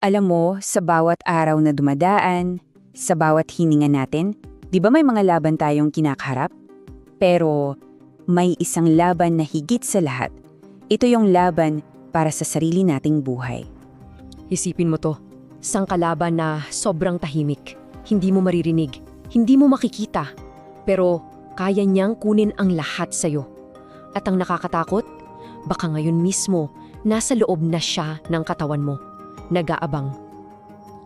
Alam mo, sa bawat araw na dumadaan, sa bawat hininga natin, di ba may mga laban tayong kinakaharap? Pero may isang laban na higit sa lahat. Ito yung laban para sa sarili nating buhay. Isipin mo to, isang kalaban na sobrang tahimik. Hindi mo maririnig, hindi mo makikita. Pero kaya niyang kunin ang lahat sa'yo. At ang nakakatakot, baka ngayon mismo, nasa loob na siya ng katawan mo. Nag-aabang.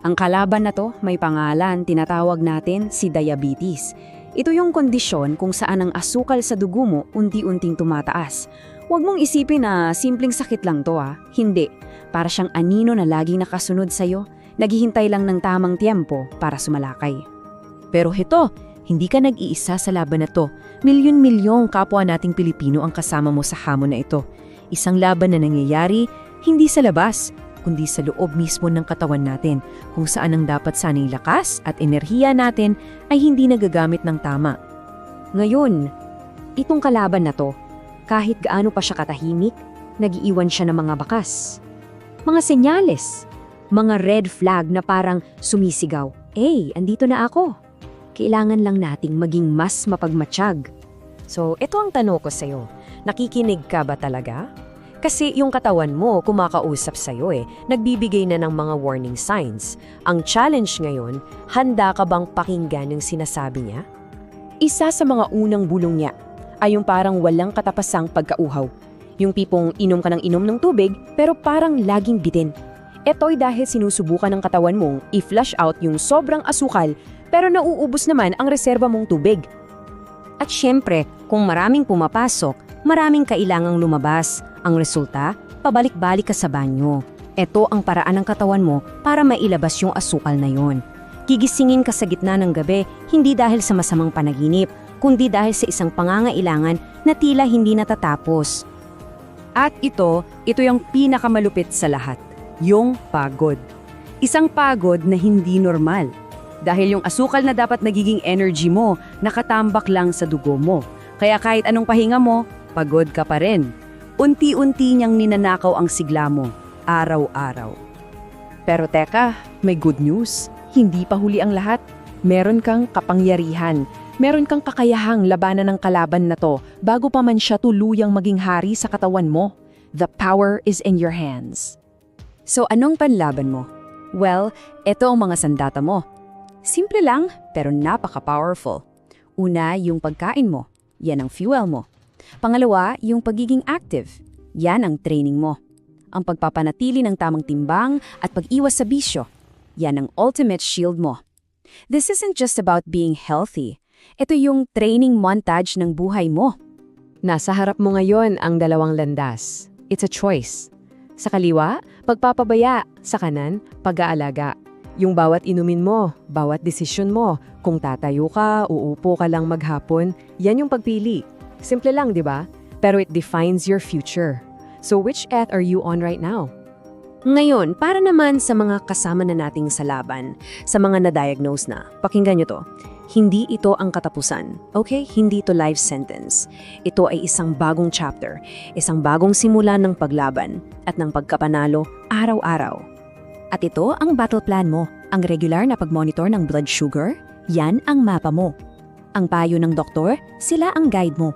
Ang kalaban na to, may pangalan, tinatawag natin si diabetes. Ito yung kondisyon kung saan ang asukal sa dugo mo unti-unting tumataas. Huwag mong isipin na simpleng sakit lang to Hindi. Para siyang anino na laging nakasunod sa'yo, naghihintay lang ng tamang tiempo para sumalakay. Pero heto, hindi ka nag-iisa sa laban na to. Milyon-milyong kapwa nating Pilipino ang kasama mo sa hamon na ito. Isang laban na nangyayari, hindi sa labas, kundi sa loob mismo ng katawan natin, kung saan ang dapat sanay lakas at enerhiya natin ay hindi nagagamit ng tama. Ngayon, itong kalaban na to, kahit gaano pa siya katahimik, nag-iiwan siya ng mga bakas. Mga senyales, mga red flag na parang sumisigaw, andito na ako. Kailangan lang nating maging mas mapagmatsyag. So, ito ang tanong ko sa'yo. Nakikinig ka ba talaga? Kasi yung katawan mo kumakausap sa'yo nagbibigay na ng mga warning signs. Ang challenge ngayon, handa ka bang pakinggan yung sinasabi niya? Isa sa mga unang bulong niya ay yung parang walang katapasang pagkauhaw. Yung pipong inom ka ng inom ng tubig pero parang laging bitin. Ito'y dahil sinusubukan ng katawan mong i-flush out yung sobrang asukal pero nauubos naman ang reserba mong tubig. At syempre, kung maraming pumapasok, maraming kailangang lumabas. Ang resulta, pabalik-balik ka sa banyo. Ito ang paraan ng katawan mo para mailabas yung asukal na yon. Gigisingin ka sa gitna ng gabi, hindi dahil sa masamang panaginip, kundi dahil sa isang pangangailangan na tila hindi natatapos. At ito yung pinakamalupit sa lahat, yung pagod. Isang pagod na hindi normal. Dahil yung asukal na dapat nagiging energy mo, nakatambak lang sa dugo mo. Kaya kahit anong pahinga mo, pagod ka pa rin. Unti-unti niyang ninanakaw ang sigla mo, araw-araw. Pero teka, may good news. Hindi pa huli ang lahat. Meron kang kapangyarihan. Meron kang kakayahang labanan ng kalaban na to bago pa man siya tuluyang maging hari sa katawan mo. The power is in your hands. So anong panlaban mo? Well, ito ang mga sandata mo. Simple lang, pero napaka-powerful. Una, yung pagkain mo. Yan ang fuel mo. Pangalawa, yung pagiging active. Yan ang training mo. Ang pagpapanatili ng tamang timbang at pag-iwas sa bisyo. Yan ang ultimate shield mo. This isn't just about being healthy. Ito yung training montage ng buhay mo. Nasa harap mo ngayon ang dalawang landas. It's a choice. Sa kaliwa, pagpapabaya. Sa kanan, pag-aalaga. Yung bawat inumin mo, bawat desisyon mo, kung tatayo ka, uupo ka lang maghapon, yan yung pagpili. Simple lang, di ba? Pero it defines your future. So which path are you on right now? Ngayon, para naman sa mga kasama na nating sa laban, sa mga na-diagnose na, pakinggan nyo to. Hindi ito ang katapusan, okay? Hindi ito life sentence. Ito ay isang bagong chapter, isang bagong simula ng paglaban at ng pagkapanalo araw-araw. At ito ang battle plan mo, ang regular na pag-monitor ng blood sugar, yan ang mapa mo. Ang payo ng doktor, sila ang guide mo.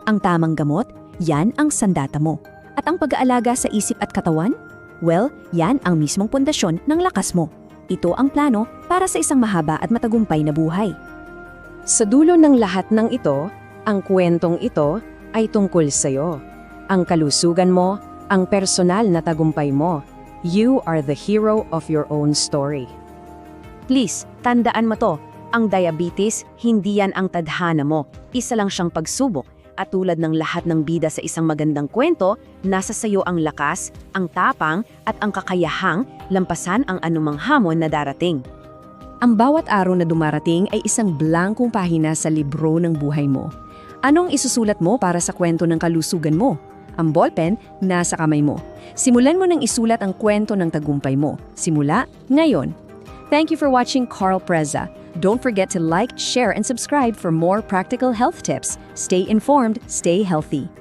Ang tamang gamot, yan ang sandata mo. At ang pag-aalaga sa isip at katawan, well, yan ang mismong pundasyon ng lakas mo. Ito ang plano para sa isang mahaba at matagumpay na buhay. Sa dulo ng lahat ng ito, ang kwentong ito ay tungkol sa'yo. Ang kalusugan mo, ang personal na tagumpay mo. You are the hero of your own story. Please, tandaan mo to. Ang diabetes, hindi yan ang tadhana mo. Isa lang siyang pagsubok. At tulad ng lahat ng bida sa isang magandang kwento, nasa sayo ang lakas, ang tapang, at ang kakayahang lampasan ang anumang hamon na darating. Ang bawat araw na dumarating ay isang blankong pahina sa libro ng buhay mo. Anong isusulat mo para sa kwento ng kalusugan mo? Ang ballpen, nasa kamay mo. Simulan mo nang isulat ang kwento ng tagumpay mo. Simula ngayon. Thank you for watching Carl Preza. Don't forget to like, share, and subscribe for more practical health tips. Stay informed, stay healthy.